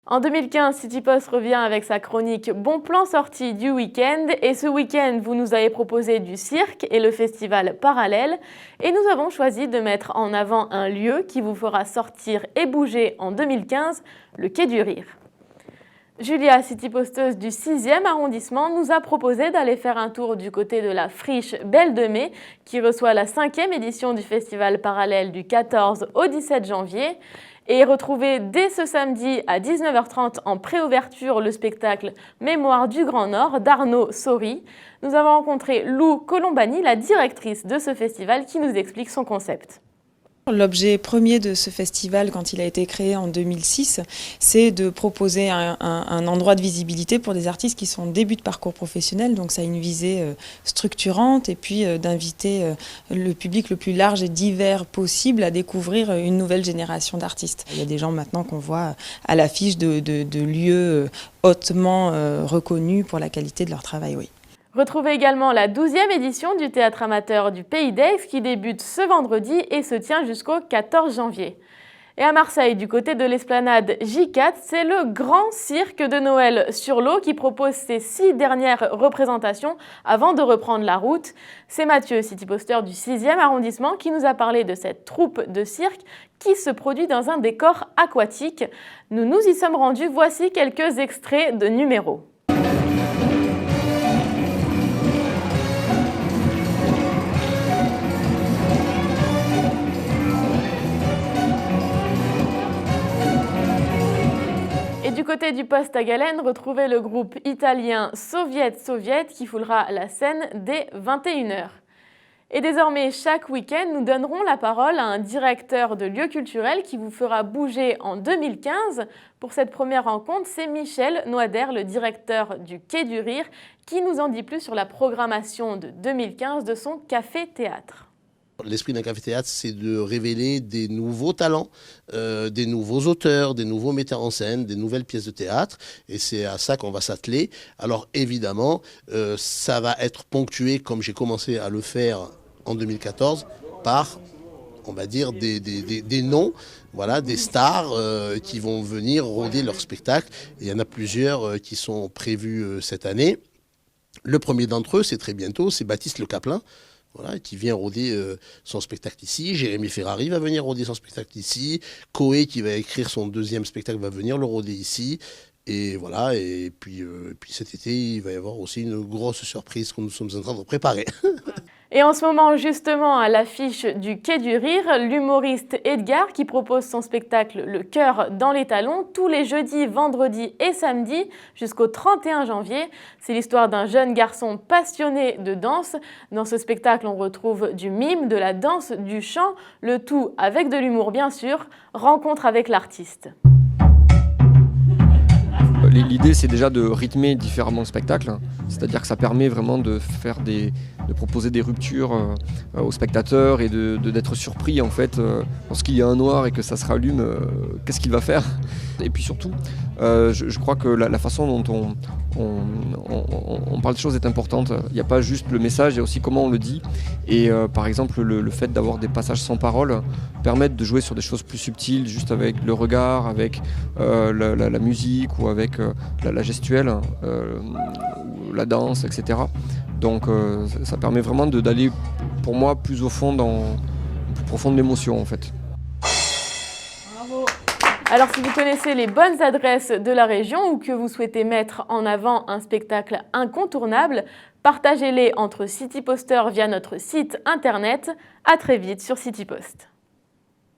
En 2015, CityPost revient avec sa chronique Bon plan sortie du week-end. Et ce week-end, vous nous avez proposé du cirque et le festival Parallèle. Et nous avons choisi de mettre en avant un lieu qui vous fera sortir et bouger en 2015, le Quai du Rire. Julia, cityposteuse du 6e arrondissement, nous a proposé d'aller faire un tour du côté de la friche Belle de Mai, qui reçoit la 5e édition du festival Parallèle du 14 au 17 janvier. Et retrouver dès ce samedi à 19h30 en préouverture le spectacle Mémoire du Grand Nord d'Arnaud Sori. Nous avons rencontré Lou Colombani, la directrice de ce festival, qui nous explique son concept. L'objet premier de ce festival, quand il a été créé en 2006, c'est de proposer un endroit de visibilité pour des artistes qui sont en début de parcours professionnel. Donc ça a une visée structurante et puis d'inviter le public le plus large et divers possible à découvrir une nouvelle génération d'artistes. Il y a des gens maintenant qu'on voit à l'affiche de lieux hautement reconnus pour la qualité de leur travail, oui. Retrouvez également la 12e édition du Théâtre amateur du Pays d'Aix qui débute ce vendredi et se tient jusqu'au 14 janvier. Et à Marseille, du côté de l'esplanade J4, c'est le grand cirque de Noël sur l'eau qui propose ses 6 dernières représentations avant de reprendre la route. C'est Mathieu, cityposter du 6e arrondissement, qui nous a parlé de cette troupe de cirque qui se produit dans un décor aquatique. Nous nous y sommes rendus, voici quelques extraits de numéros. Du côté du poste à Galène, retrouvez le groupe italien Soviet qui foulera la scène dès 21h. Et désormais, chaque week-end, nous donnerons la parole à un directeur de lieu culturel qui vous fera bouger en 2015. Pour cette première rencontre, c'est Michel Noader, le directeur du Quai du Rire, qui nous en dit plus sur la programmation de 2015 de son café-théâtre. L'esprit d'un café-théâtre, c'est de révéler des nouveaux talents, des nouveaux auteurs, des nouveaux metteurs en scène, des nouvelles pièces de théâtre. Et c'est à ça qu'on va s'atteler. Alors évidemment, ça va être ponctué, comme j'ai commencé à le faire en 2014, par, on va dire, des noms, voilà, des stars qui vont venir rôder leur spectacle. Et il y en a plusieurs qui sont prévus cette année. Le premier d'entre eux, c'est très bientôt, c'est Baptiste Le Caplin. Voilà, qui vient rôder son spectacle ici. Jérémy Ferrari va venir rôder son spectacle ici. Koé, qui va écrire son 2e spectacle, va venir le rôder ici. Et voilà, et puis cet été, il va y avoir aussi une grosse surprise que nous sommes en train de préparer. Et en ce moment, justement, à l'affiche du Quai du Rire, l'humoriste Edgar qui propose son spectacle Le cœur dans les talons tous les jeudis, vendredis et samedis jusqu'au 31 janvier. C'est l'histoire d'un jeune garçon passionné de danse. Dans ce spectacle, on retrouve du mime, de la danse, du chant, le tout avec de l'humour bien sûr. Rencontre avec l'artiste. L'idée, c'est déjà de rythmer différemment le spectacle, c'est-à-dire que ça permet vraiment de proposer des ruptures aux spectateurs et d'être surpris en fait lorsqu'il y a un noir et que ça se rallume, qu'est-ce qu'il va faire? Et puis surtout, je crois que la façon dont on parle de choses est importante. Il n'y a pas juste le message, il y a aussi comment on le dit. Et par exemple, le fait d'avoir des passages sans parole permettent de jouer sur des choses plus subtiles, juste avec le regard, avec la musique ou avec la gestuelle, la danse, etc. Donc ça permet vraiment d'aller, pour moi, plus au fond, plus profond de l'émotion en fait. Alors si vous connaissez les bonnes adresses de la région ou que vous souhaitez mettre en avant un spectacle incontournable, partagez-les entre cityposters via notre site internet. À très vite sur CityPost.